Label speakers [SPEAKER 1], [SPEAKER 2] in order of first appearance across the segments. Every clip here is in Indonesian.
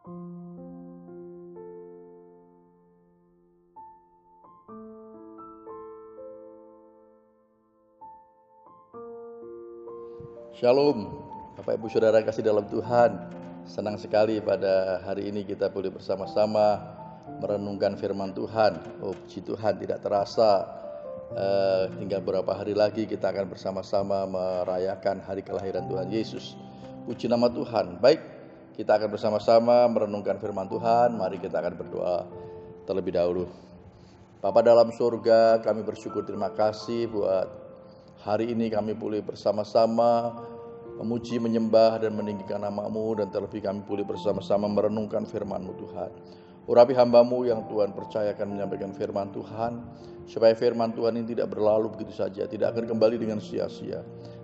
[SPEAKER 1] Shalom, Bapak Ibu Saudara kasih dalam Tuhan. Senang sekali pada hari ini kita boleh bersama-sama merenungkan firman Tuhan. Oh puji Tuhan, tidak terasa tinggal beberapa hari lagi kita akan bersama-sama merayakan hari kelahiran Tuhan Yesus. Puji nama Tuhan. Baik, kita akan bersama-sama merenungkan firman Tuhan. Mari kita akan berdoa terlebih dahulu. Bapa dalam surga, kami bersyukur, terima kasih buat hari ini kami boleh bersama-sama memuji, menyembah, dan meninggikan nama-Mu. Dan terlebih kami boleh bersama-sama merenungkan firman-Mu Tuhan. Urapi hamba-Mu yang Tuhan percayakan menyampaikan firman Tuhan, supaya firman Tuhan ini tidak berlalu begitu saja, tidak akan kembali dengan sia-sia.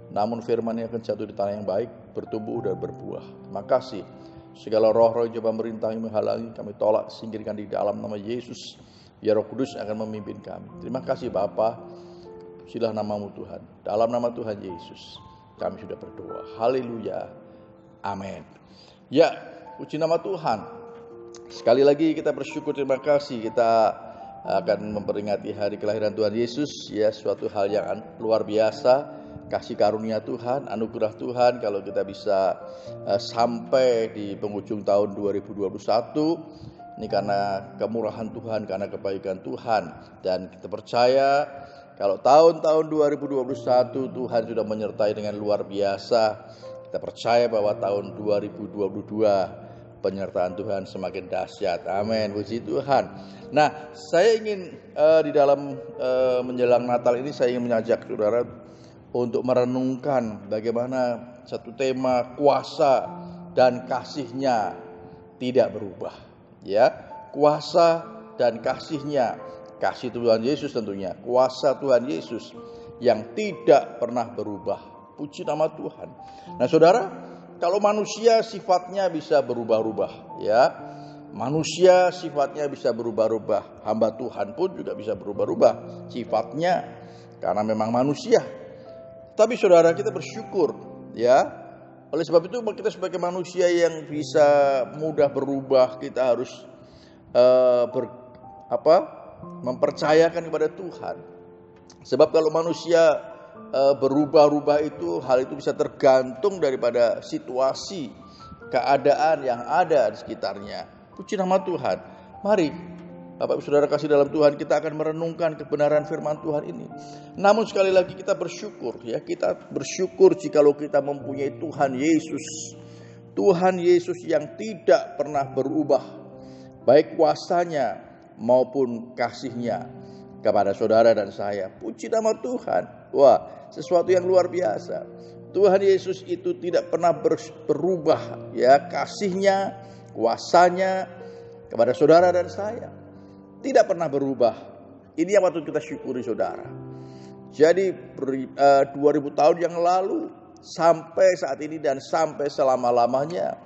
[SPEAKER 1] Namun firman ini akan jatuh di tanah yang baik, bertumbuh dan berbuah. Terima kasih. Segala roh-roh yang coba merintangi, menghalangi, kami tolak, singkirkan di dalam nama Yesus. Biar Roh Kudus akan memimpin kami. Terima kasih Bapa. Silah nama-Mu Tuhan. Dalam nama Tuhan Yesus kami sudah berdoa. Haleluya. Amin. Ya, puji nama Tuhan. Sekali lagi kita bersyukur, terima kasih. Kita akan memperingati hari kelahiran Tuhan Yesus. Ya, suatu hal yang luar biasa. Kasih karunia Tuhan, anugerah Tuhan. Kalau kita bisa sampai di penghujung tahun 2021. Ini karena kemurahan Tuhan, karena kebaikan Tuhan. Dan kita percaya kalau tahun-tahun 2021 Tuhan sudah menyertai dengan luar biasa. Kita percaya bahwa tahun 2022 penyertaan Tuhan semakin dahsyat. Amin, puji Tuhan. Nah, saya ingin di dalam menjelang Natal ini saya ingin mengajak saudara untuk merenungkan bagaimana satu tema kuasa dan kasih-Nya tidak berubah. Ya, kuasa dan kasih-Nya. Kasih Tuhan Yesus tentunya, kuasa Tuhan Yesus yang tidak pernah berubah. Puji nama Tuhan. Nah saudara, kalau manusia sifatnya bisa berubah-ubah, ya, manusia sifatnya bisa berubah-ubah. Hamba Tuhan pun juga bisa berubah-ubah sifatnya, karena memang manusia. Tapi saudara, kita bersyukur, ya. Oleh sebab itu kita sebagai manusia yang bisa mudah berubah, kita harus mempercayakan kepada Tuhan. Sebab kalau manusia berubah-ubah itu, hal itu bisa tergantung daripada situasi, keadaan yang ada di sekitarnya. Puji nama Tuhan. Mari Bapak Ibu Saudara kasih dalam Tuhan, kita akan merenungkan kebenaran firman Tuhan ini. Namun sekali lagi kita bersyukur, ya, kita bersyukur jikalau kita mempunyai Tuhan Yesus. Tuhan Yesus yang tidak pernah berubah, baik kuasanya maupun kasih-Nya kepada saudara dan saya. Puji nama Tuhan. Wah, sesuatu yang luar biasa. Tuhan Yesus itu tidak pernah berubah, ya, kasih-Nya, kuasanya kepada saudara dan saya. Tidak pernah berubah. Ini yang patut kita syukuri saudara. Jadi 2000 tahun yang lalu sampai saat ini dan sampai selama-lamanya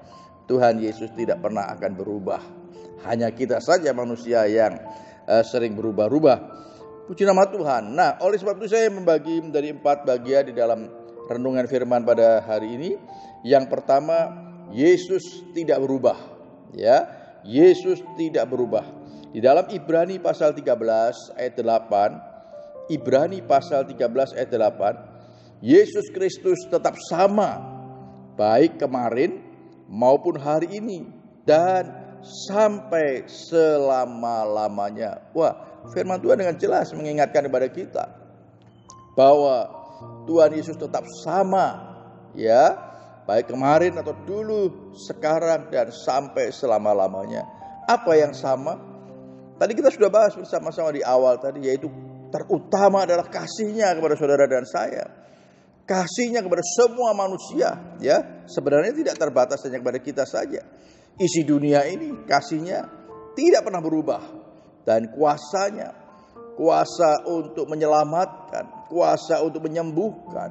[SPEAKER 1] Tuhan Yesus tidak pernah akan berubah. Hanya kita saja manusia yang sering berubah-ubah. Puji nama Tuhan. Nah, oleh sebab itu saya membagi menjadi 4 bagian di dalam renungan firman pada hari ini. Yang pertama, Yesus tidak berubah. Ya, Yesus tidak berubah. Di dalam Ibrani pasal 13 ayat 8, Ibrani pasal 13 ayat 8, Yesus Kristus tetap sama baik kemarin maupun hari ini dan sampai selama-lamanya. Wah, firman Tuhan dengan jelas mengingatkan kepada kita bahwa Tuhan Yesus tetap sama, ya, baik kemarin atau dulu, sekarang dan sampai selama-lamanya. Apa yang sama? Tadi kita sudah bahas bersama-sama di awal tadi, yaitu terutama adalah kasih-Nya kepada saudara dan saya. Kasih-Nya kepada semua manusia, ya. Sebenarnya tidak terbatas hanya kepada kita saja. Isi dunia ini kasih-Nya tidak pernah berubah. Dan kuasanya, kuasa untuk menyelamatkan, kuasa untuk menyembuhkan,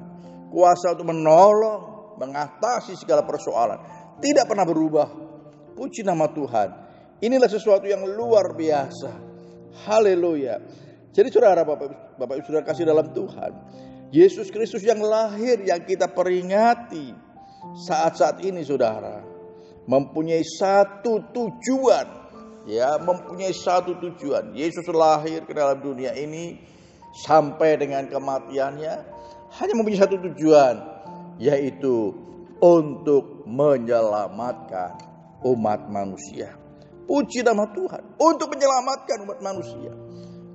[SPEAKER 1] kuasa untuk menolong, mengatasi segala persoalan, tidak pernah berubah. Puji nama Tuhan. Inilah sesuatu yang luar biasa. Haleluya. Jadi saudara, Bapak Ibu Saudara kasih dalam Tuhan, Yesus Kristus yang lahir, yang kita peringati saat-saat ini saudara, mempunyai satu tujuan, ya, mempunyai satu tujuan. Yesus lahir ke dalam dunia ini sampai dengan kematiannya hanya mempunyai satu tujuan, yaitu untuk menyelamatkan umat manusia. Puji nama Tuhan, untuk menyelamatkan umat manusia.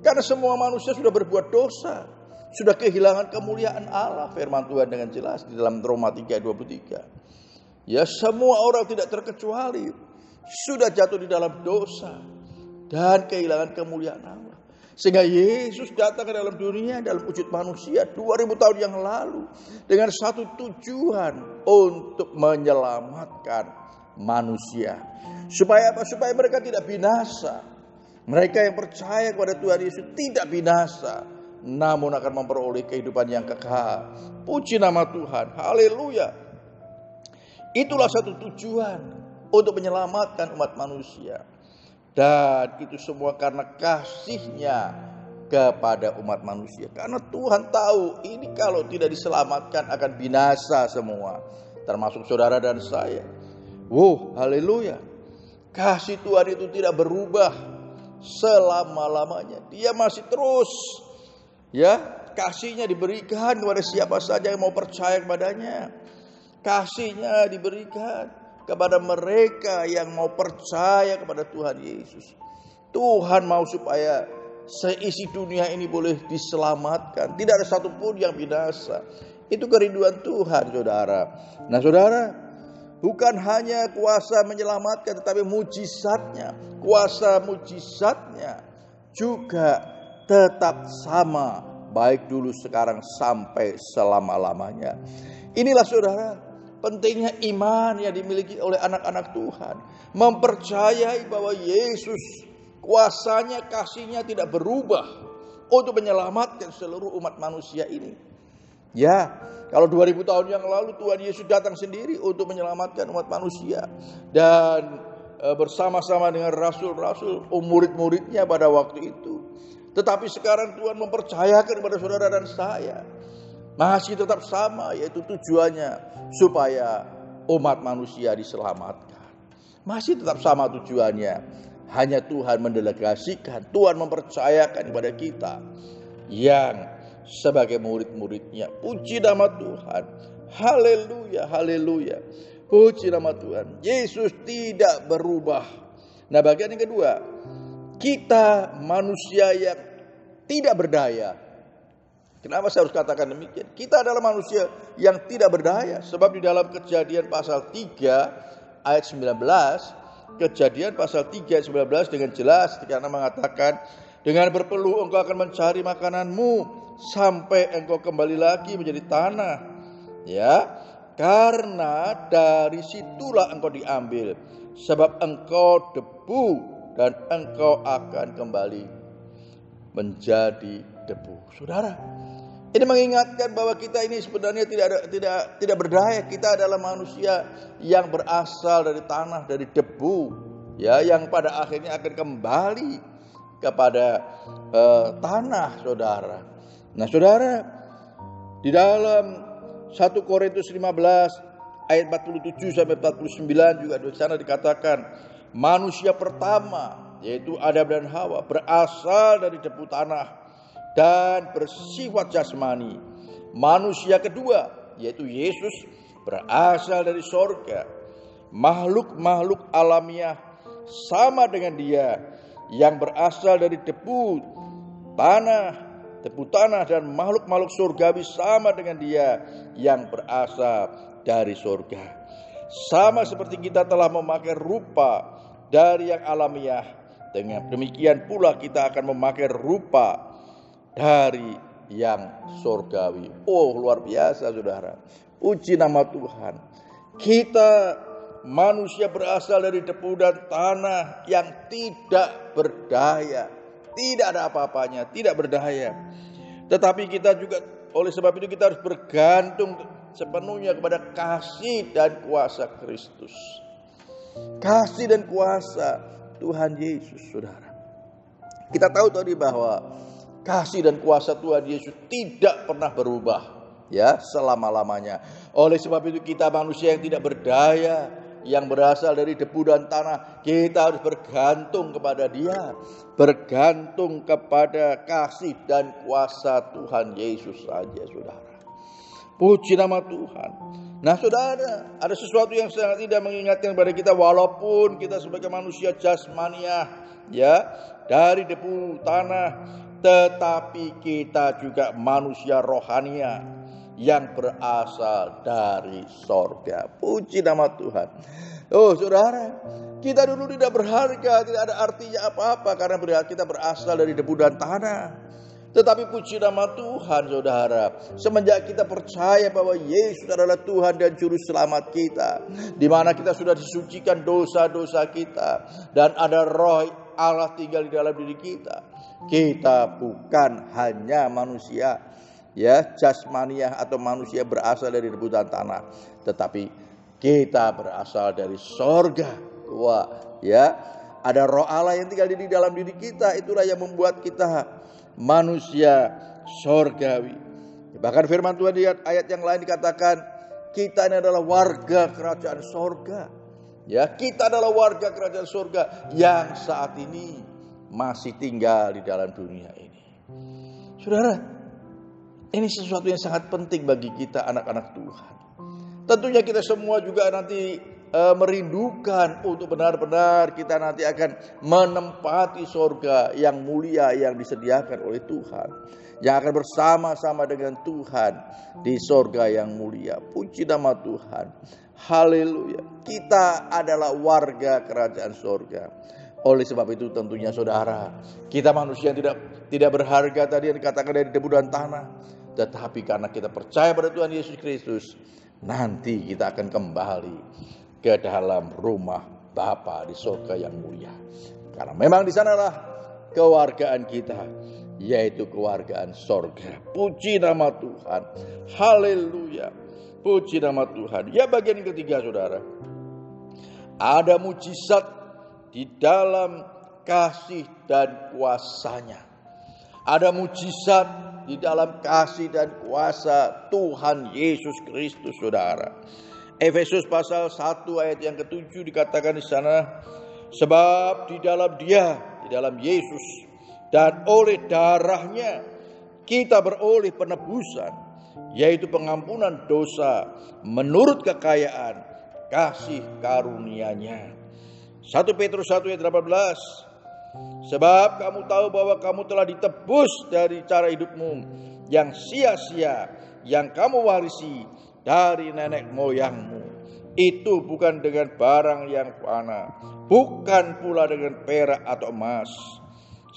[SPEAKER 1] Karena semua manusia sudah berbuat dosa, sudah kehilangan kemuliaan Allah. Firman Tuhan dengan jelas di dalam Roma 3:23. Ya, semua orang tidak terkecuali sudah jatuh di dalam dosa dan kehilangan kemuliaan Allah. Sehingga Yesus datang ke dalam dunia dalam wujud manusia 2000 tahun yang lalu dengan satu tujuan, untuk menyelamatkan manusia. Supaya apa? Supaya mereka tidak binasa. Mereka yang percaya kepada Tuhan Yesus tidak binasa, namun akan memperoleh kehidupan yang kekal. Puji nama Tuhan. Haleluya. Itulah satu tujuan, untuk menyelamatkan umat manusia. Dan itu semua karena kasih-Nya kepada umat manusia. Karena Tuhan tahu ini kalau tidak diselamatkan akan binasa semua, termasuk saudara dan saya. Haleluya. Kasih Tuhan itu tidak berubah selama-lamanya. Dia masih terus, ya, kasih-Nya diberikan kepada siapa saja yang mau percaya kepadanya. Kasih-Nya diberikan kepada mereka yang mau percaya kepada Tuhan Yesus. Tuhan mau supaya seisi dunia ini boleh diselamatkan. Tidak ada satupun yang binasa. Itu kerinduan Tuhan, saudara. Nah, saudara, bukan hanya kuasa menyelamatkan, tetapi mujizatnya, kuasa mujizatnya juga tetap sama, baik dulu, sekarang, sampai selama-lamanya. Inilah, saudara, pentingnya iman yang dimiliki oleh anak-anak Tuhan. Mempercayai bahwa Yesus, kuasanya, kasih-Nya tidak berubah untuk menyelamatkan seluruh umat manusia ini. Ya, kalau 2000 tahun yang lalu Tuhan Yesus datang sendiri untuk menyelamatkan umat manusia. Dan bersama-sama dengan rasul-rasul, murid-muridnya pada waktu itu. Tetapi sekarang Tuhan mempercayakan kepada saudara dan saya, masih tetap sama, yaitu tujuannya supaya umat manusia diselamatkan. Masih tetap sama tujuannya. Hanya Tuhan mendelegasikan, Tuhan mempercayakan kepada kita yang sebagai murid-muridnya. Puji nama Tuhan. Haleluya, haleluya. Puji nama Tuhan. Yesus tidak berubah. Nah, bagian yang kedua, kita manusia yang tidak berdaya. Kenapa saya harus katakan demikian? Kita adalah manusia yang tidak berdaya. Sebab di dalam Kejadian pasal 3 ayat 19, Kejadian pasal 3 ayat 19 dengan jelas karena mengatakan, dengan berpeluh engkau akan mencari makananmu sampai engkau kembali lagi menjadi tanah. Ya, karena dari situlah engkau diambil. Sebab engkau debu dan engkau akan kembali menjadi debu. Saudara, ini mengingatkan bahwa kita ini sebenarnya tidak berdaya. Kita adalah manusia yang berasal dari tanah, dari debu, ya, yang pada akhirnya akan kembali kepada tanah, saudara. Nah, saudara, di dalam 1 Korintus 15 ayat 47 sampai 49 juga di sana dikatakan, manusia pertama, yaitu Adam dan Hawa, berasal dari debu tanah dan bersifat jasmani. Manusia kedua, yaitu Yesus, berasal dari sorga. Makhluk-makhluk alamiah sama dengan dia, yang berasal dari debu tanah dan makhluk-makhluk surgawi sama dengan dia, yang berasal dari sorga. Sama seperti kita telah memakai rupa dari yang alamiah, dengan demikian pula kita akan memakai rupa dari yang surgawi. Luar biasa, saudara. Puji nama Tuhan. Kita manusia berasal dari debu dan tanah yang tidak berdaya. Tidak ada apa-apanya, tidak berdaya. Tetapi kita juga, oleh sebab itu kita harus bergantung sepenuhnya kepada kasih dan kuasa Kristus. Kasih dan kuasa Tuhan Yesus, saudara. Kita tahu tadi bahwa kasih dan kuasa Tuhan Yesus tidak pernah berubah, ya, selama-lamanya. Oleh sebab itu kita manusia yang tidak berdaya, yang berasal dari debu dan tanah. Kita harus bergantung kepada Dia, bergantung kepada kasih dan kuasa Tuhan Yesus saja, saudara. Puji nama Tuhan. Nah, saudara, ada sesuatu yang sangat tidak mengingatkan kepada kita, walaupun kita sebagai manusia jasmaniah, ya, dari debu tanah, tetapi kita juga manusia rohania yang berasal dari sorga. Puji nama Tuhan. Oh, saudara, kita dulu tidak berharga, tidak ada artinya apa-apa karena kita berasal dari debu dan tanah. Tetapi puji nama Tuhan, saudara, semenjak kita percaya bahwa Yesus adalah Tuhan dan Juru Selamat kita, di mana kita sudah disucikan dosa-dosa kita, dan ada Roh Allah tinggal di dalam diri kita. Kita bukan hanya manusia, ya, jasmaniah atau manusia berasal dari debu dan tanah, tetapi kita berasal dari sorga. Wah, ya, ada Roh Allah yang tinggal di dalam diri kita. Itulah yang membuat kita manusia sorgawi. Bahkan firman Tuhan di ayat yang lain dikatakan, kita ini adalah warga kerajaan sorga. Ya, kita adalah warga kerajaan sorga yang saat ini masih tinggal di dalam dunia ini. Saudara, ini sesuatu yang sangat penting bagi kita anak-anak Tuhan. Tentunya kita semua juga nanti merindukan untuk benar-benar kita nanti akan menempati sorga yang mulia yang disediakan oleh Tuhan, yang akan bersama-sama dengan Tuhan di sorga yang mulia. Puji nama Tuhan. Haleluya. Kita adalah warga kerajaan sorga. Oleh sebab itu tentunya saudara, kita manusia yang tidak berharga tadi yang dikatakan dari debu dan tanah, tetapi karena kita percaya pada Tuhan Yesus Kristus, nanti kita akan kembali ke dalam rumah Bapa di surga yang mulia. Karena memang di sanalah kewargaan kita, yaitu kewargaan sorga. Puji nama Tuhan. Haleluya. Puji nama Tuhan. Ya, bagian yang ketiga, saudara, ada mujizat di dalam kasih dan kuasanya. Ada mujizat di dalam kasih dan kuasa Tuhan Yesus Kristus, saudara. Efesus pasal 1 ayat yang ke-7 dikatakan di sana, sebab di dalam Dia, di dalam Yesus, dan oleh darahnya kita beroleh penebusan, yaitu pengampunan dosa menurut kekayaan kasih karunia-Nya. 1 Petrus 1 ayat 18, sebab kamu tahu bahwa kamu telah ditebus dari cara hidupmu yang sia-sia yang kamu warisi dari nenek moyangmu. Itu bukan dengan barang yang fana, bukan pula dengan perak atau emas.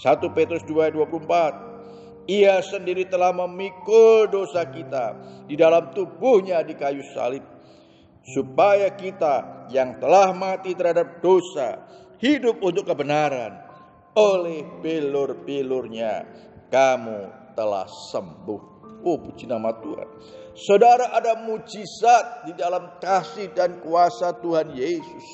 [SPEAKER 1] 1 Petrus 2 ayat 24, Ia sendiri telah memikul dosa kita di dalam tubuhnya di kayu salib, supaya kita yang telah mati terhadap dosa hidup untuk kebenaran. Oleh bilur-bilurnya kamu telah sembuh. Oh, puji nama Tuhan. Saudara, ada mujizat di dalam kasih dan kuasa Tuhan Yesus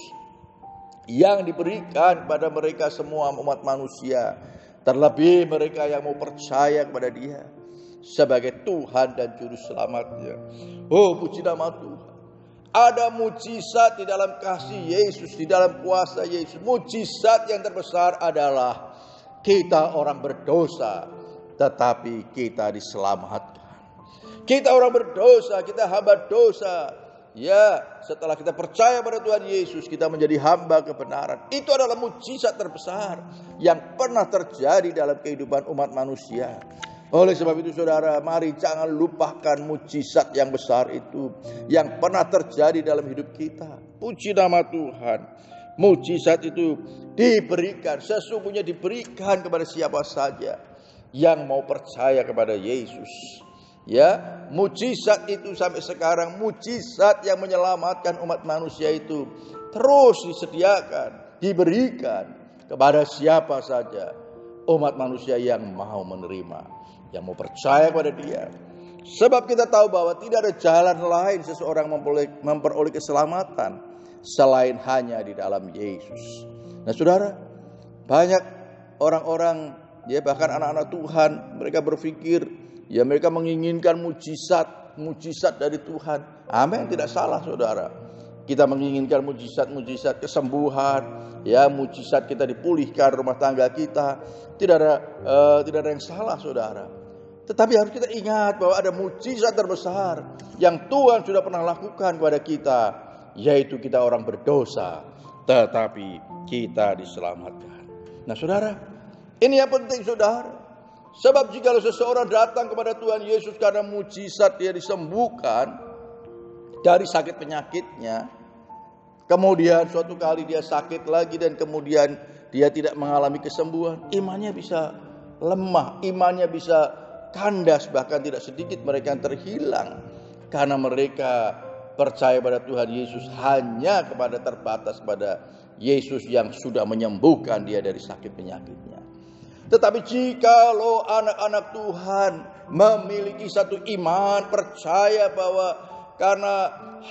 [SPEAKER 1] yang diberikan pada mereka semua umat manusia, terlebih mereka yang mau percaya kepada Dia sebagai Tuhan dan Juru Selamatnya. Oh, puji nama Tuhan. Ada mujizat di dalam kasih Yesus, di dalam kuasa Yesus. Mujizat yang terbesar adalah kita orang berdosa, tetapi kita diselamatkan. Kita orang berdosa, kita hamba dosa. Ya, setelah kita percaya pada Tuhan Yesus, kita menjadi hamba kebenaran. Itu adalah mujizat terbesar yang pernah terjadi dalam kehidupan umat manusia. Oleh sebab itu, saudara, mari jangan lupakan mujizat yang besar itu yang pernah terjadi dalam hidup kita. Puji nama Tuhan. Mujizat itu diberikan, sesungguhnya diberikan kepada siapa saja yang mau percaya kepada Yesus. Ya, mujizat itu sampai sekarang, mujizat yang menyelamatkan umat manusia itu terus disediakan, diberikan kepada siapa saja umat manusia yang mau menerima, yang mau percaya kepada Dia. Sebab kita tahu bahwa tidak ada jalan lain seseorang memperoleh keselamatan selain hanya di dalam Yesus. Nah, saudara, banyak orang-orang, ya bahkan anak-anak Tuhan, mereka berpikir, ya mereka menginginkan mujizat dari Tuhan. Amin, tidak salah, saudara. Kita menginginkan mujizat-mujizat kesembuhan, ya, mujizat kita dipulihkan rumah tangga kita. Tidak ada yang salah, saudara. Tetapi harus kita ingat bahwa ada mujizat terbesar yang Tuhan sudah pernah lakukan kepada kita, yaitu kita orang berdosa, tetapi kita diselamatkan. Nah, saudara, ini yang penting, saudara. Sebab jika seseorang datang kepada Tuhan Yesus karena mujizat dia disembuhkan dari sakit penyakitnya, kemudian suatu kali dia sakit lagi dan kemudian dia tidak mengalami kesembuhan, imannya bisa lemah, imannya bisa kandas, bahkan tidak sedikit mereka yang terhilang karena mereka percaya pada Tuhan Yesus hanya terbatas pada Yesus yang sudah menyembuhkan dia dari sakit penyakitnya. Tetapi jikalau anak-anak Tuhan memiliki satu iman, percaya bahwa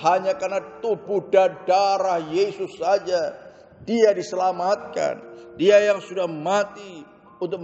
[SPEAKER 1] hanya karena tubuh dan darah Yesus saja dia diselamatkan, dia yang sudah mati untuk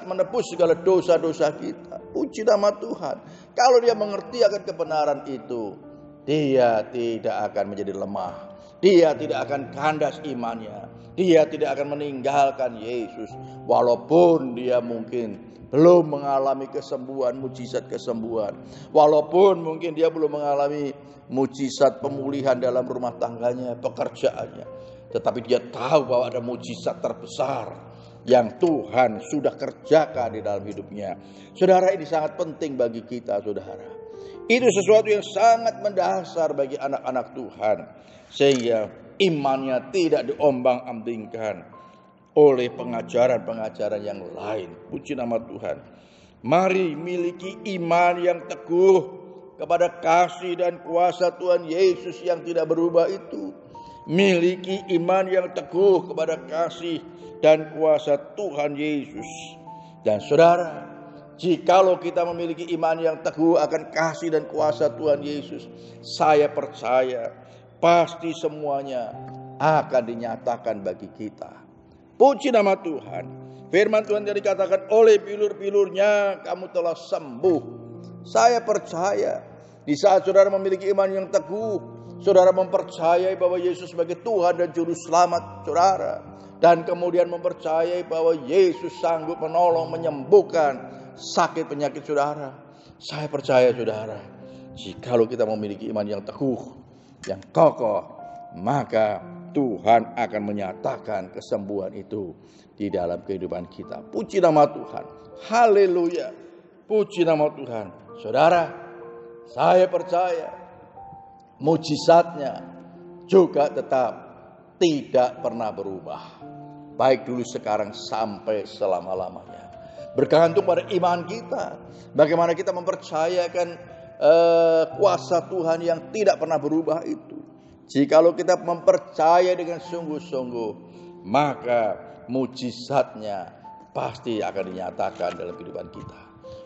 [SPEAKER 1] menebus segala dosa-dosa kita. Puji nama Tuhan. Kalau dia mengerti akan kebenaran itu, dia tidak akan menjadi lemah. Dia tidak akan kandas imannya. Dia tidak akan meninggalkan Yesus. Walaupun dia mungkin belum mengalami kesembuhan, mujizat kesembuhan. Walaupun mungkin dia belum mengalami mujizat pemulihan dalam rumah tangganya, pekerjaannya. Tetapi dia tahu bahwa ada mujizat terbesar yang Tuhan sudah kerjakan di dalam hidupnya. Saudara, ini sangat penting bagi kita, saudara. Itu sesuatu yang sangat mendasar bagi anak-anak Tuhan, sehingga imannya tidak diombang-ambingkan oleh pengajaran-pengajaran yang lain. Puji nama Tuhan. Mari miliki iman yang teguh kepada kasih dan kuasa Tuhan Yesus yang tidak berubah itu. Miliki iman yang teguh kepada kasih dan kuasa Tuhan Yesus. Dan saudara, jikalau kita memiliki iman yang teguh akan kasih dan kuasa Tuhan Yesus, saya percaya pasti semuanya akan dinyatakan bagi kita. Puji nama Tuhan. Firman Tuhan yang dikatakan, oleh bilur-bilurnya kamu telah sembuh. Saya percaya di saat saudara memiliki iman yang teguh, saudara mempercayai bahwa Yesus sebagai Tuhan dan Juru Selamat saudara, dan kemudian mempercayai bahwa Yesus sanggup menolong, menyembuhkan sakit penyakit saudara. Saya percaya, saudara, jikalau kita memiliki iman yang teguh, yang kokoh, maka Tuhan akan menyatakan kesembuhan itu di dalam kehidupan kita. Puji nama Tuhan. Haleluya. Puji nama Tuhan. Saudara, saya percaya mujizatnya juga tetap tidak pernah berubah, baik dulu, sekarang, sampai selama-lamanya. Bergantung pada iman kita, bagaimana kita mempercayakan kuasa Tuhan yang tidak pernah berubah itu. Jikalau kita mempercaya dengan sungguh-sungguh, maka mujizatnya pasti akan dinyatakan dalam kehidupan kita.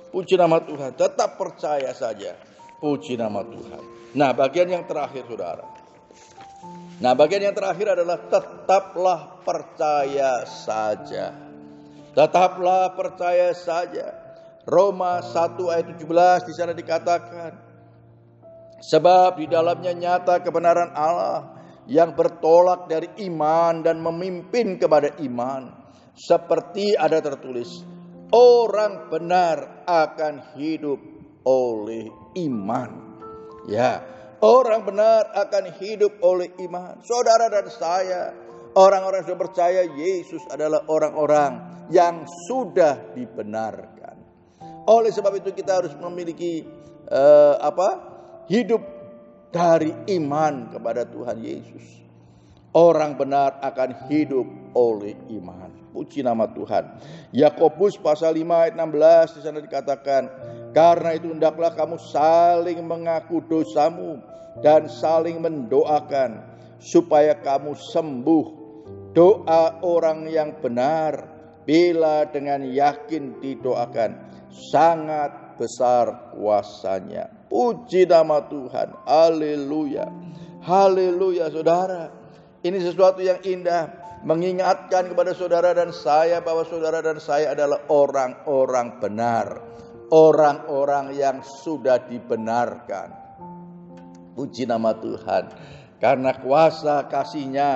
[SPEAKER 1] Puji nama Tuhan. Tetap percaya saja. Puji nama Tuhan. Nah, bagian yang terakhir, saudara. Nah, bagian yang terakhir adalah tetaplah percaya saja. Tetaplah percaya saja. Roma 1 ayat 17 di sana dikatakan, sebab di dalamnya nyata kebenaran Allah yang bertolak dari iman dan memimpin kepada iman. Seperti ada tertulis, orang benar akan hidup oleh iman. Ya, orang benar akan hidup oleh iman. Saudara dan saya, orang-orang yang sudah percaya Yesus adalah orang-orang yang sudah dibenarkan. Oleh sebab itu kita harus memiliki hidup dari iman kepada Tuhan Yesus. Orang benar akan hidup oleh iman. Puji nama Tuhan. Yakobus pasal 5 ayat 16 di sana dikatakan, karena itu hendaklah kamu saling mengaku dosamu dan saling mendoakan supaya kamu sembuh. Doa orang yang benar bila dengan yakin didoakan sangat besar kuasanya. Puji nama Tuhan. Haleluya. Haleluya, saudara. Ini sesuatu yang indah, mengingatkan kepada saudara dan saya bahwa saudara dan saya adalah orang-orang benar, orang-orang yang sudah dibenarkan. Puji nama Tuhan. Karena kuasa kasih-Nya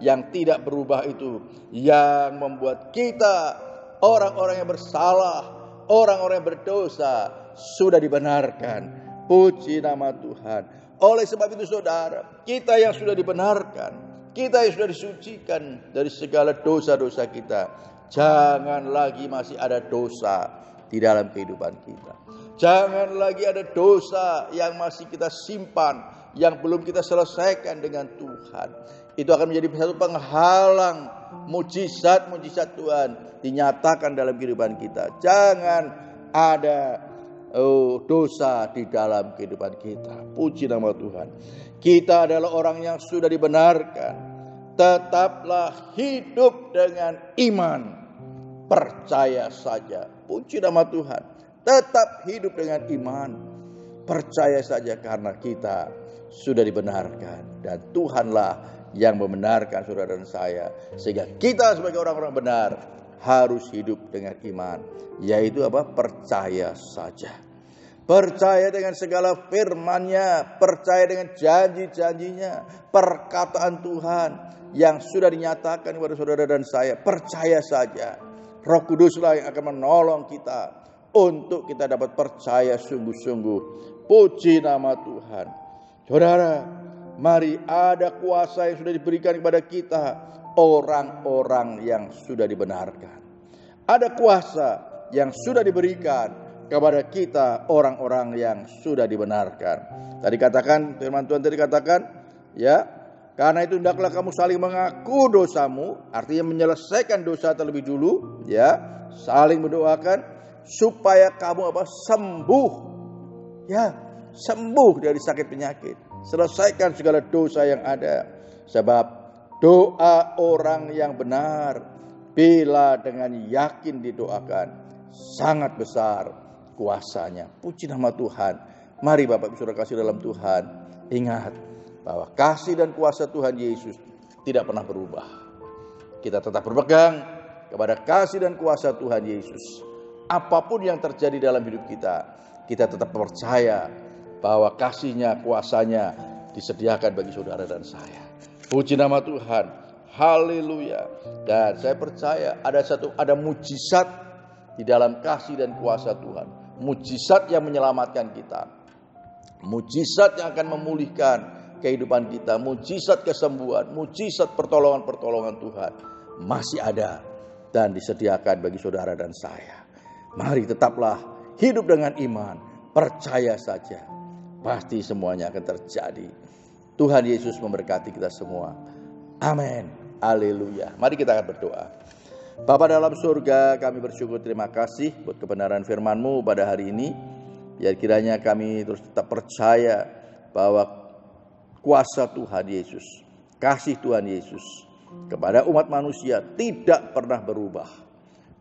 [SPEAKER 1] yang tidak berubah itu yang membuat kita orang-orang yang bersalah, orang-orang yang berdosa sudah dibenarkan. Puji nama Tuhan. Oleh sebab itu saudara, kita yang sudah dibenarkan, kita yang sudah disucikan dari segala dosa-dosa kita, jangan lagi masih ada dosa di dalam kehidupan kita. Jangan lagi ada dosa yang masih kita simpan, yang belum kita selesaikan dengan Tuhan. Itu akan menjadi satu penghalang mujizat-mujizat Tuhan dinyatakan dalam kehidupan kita. Jangan ada dosa di dalam kehidupan kita. Puji nama Tuhan. Kita adalah orang yang sudah dibenarkan. Tetaplah hidup dengan iman. Percaya saja. Puji nama Tuhan. Tetap hidup dengan iman. Percaya saja karena kita sudah dibenarkan. Dan Tuhanlah yang membenarkan saudara dan saya. Sehingga kita sebagai orang-orang benar harus hidup dengan iman. Yaitu apa? Percaya saja. Percaya dengan segala firman-Nya. Percaya dengan janji-janjinya. Perkataan Tuhan yang sudah dinyatakan kepada saudara dan saya. Percaya saja. Roh Kuduslah yang akan menolong kita untuk kita dapat percaya sungguh-sungguh. Puji nama Tuhan. Saudara, mari ada kuasa yang sudah diberikan kepada kita, orang-orang yang sudah dibenarkan. Ada kuasa yang sudah diberikan kepada kita, orang-orang yang sudah dibenarkan. Tadi katakan, firman Tuhan tadi katakan, ya, karena itu hendaklah kamu saling mengaku dosamu, artinya menyelesaikan dosa terlebih dulu, ya, saling mendoakan supaya kamu sembuh, ya, sembuh dari sakit penyakit. Selesaikan segala dosa yang ada. Sebab doa orang yang benar bila dengan yakin didoakan sangat besar kuasanya. Puji nama Tuhan. Mari Bapak Ibu Saudara kasih dalam Tuhan, ingat bahwa kasih dan kuasa Tuhan Yesus tidak pernah berubah. Kita tetap berpegang kepada kasih dan kuasa Tuhan Yesus. Apapun yang terjadi dalam hidup kita, kita tetap percaya bahwa kasih-Nya, kuasa-Nya disediakan bagi saudara dan saya. Puji nama Tuhan. Haleluya. Dan saya percaya ada mujizat di dalam kasih dan kuasa Tuhan. Mujizat yang menyelamatkan kita. Mujizat yang akan memulihkan kehidupan kita. Mujizat kesembuhan, mujizat pertolongan-pertolongan Tuhan masih ada dan disediakan bagi saudara dan saya. Mari tetaplah hidup dengan iman. Percaya saja. Pasti semuanya akan terjadi. Tuhan Yesus memberkati kita semua. Amin. Haleluya. Mari kita akan berdoa. Bapa dalam surga, kami bersyukur, terima kasih buat kebenaran firman-Mu pada hari ini. Biar kiranya kami terus tetap percaya bahwa kuasa Tuhan Yesus, kasih Tuhan Yesus kepada umat manusia tidak pernah berubah.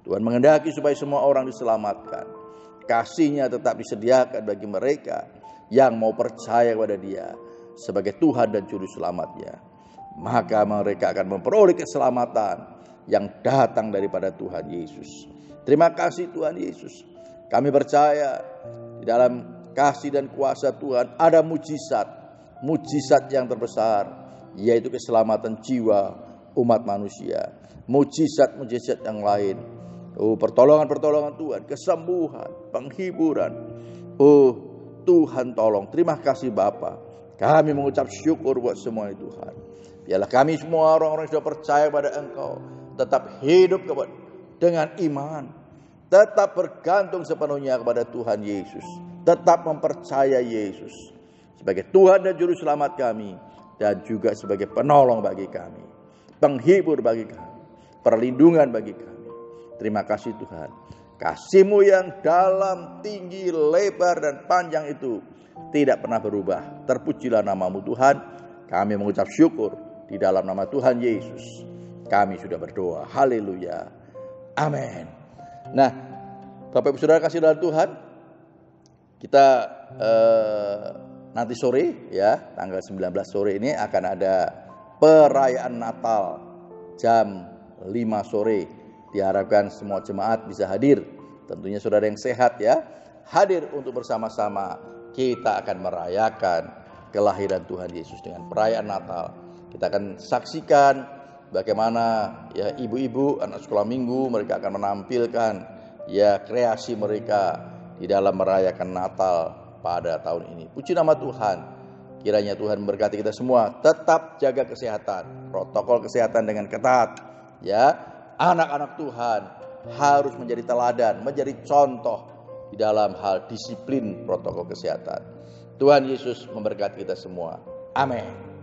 [SPEAKER 1] Tuhan menghendaki supaya semua orang diselamatkan. Kasih-Nya tetap disediakan bagi mereka yang mau percaya kepada Dia sebagai Tuhan dan Juru Selamatnya. Maka mereka akan memperoleh keselamatan yang datang daripada Tuhan Yesus. Terima kasih Tuhan Yesus. Kami percaya di dalam kasih dan kuasa Tuhan ada mujizat. Mujizat yang terbesar, yaitu keselamatan jiwa umat manusia. Mujizat-mujizat yang lain. Pertolongan-pertolongan Tuhan, kesembuhan, penghiburan. Tuhan tolong. Terima kasih Bapa. Kami mengucap syukur buat semua itu Tuhan. Biarlah kami semua orang-orang yang sudah percaya pada Engkau tetap hidup dengan iman. Tetap bergantung sepenuhnya kepada Tuhan Yesus. Tetap mempercaya Yesus sebagai Tuhan dan Juru Selamat kami. Dan juga sebagai penolong bagi kami. Penghibur bagi kami. Perlindungan bagi kami. Terima kasih Tuhan. Kasih-Mu yang dalam, tinggi, lebar, dan panjang itu tidak pernah berubah. Terpujilah nama-Mu Tuhan. Kami mengucap syukur di dalam nama Tuhan Yesus. Kami sudah berdoa. Haleluya. Amin. Nah, Bapak Ibu Saudara kasih dalam Tuhan. Kita nanti sore ya, tanggal 19 sore ini akan ada perayaan Natal jam 5 sore. Diharapkan semua jemaat bisa hadir. Tentunya saudara yang sehat ya, hadir untuk bersama-sama kita akan merayakan kelahiran Tuhan Yesus. Dengan perayaan Natal kita akan saksikan bagaimana ya ibu-ibu anak sekolah minggu mereka akan menampilkan ya kreasi mereka di dalam merayakan Natal pada tahun ini. Puji nama Tuhan. Kiranya Tuhan memberkati kita semua. Tetap jaga kesehatan, protokol kesehatan dengan ketat. Ya, anak-anak Tuhan harus menjadi teladan, menjadi contoh di dalam hal disiplin protokol kesehatan. Tuhan Yesus memberkati kita semua. Amin.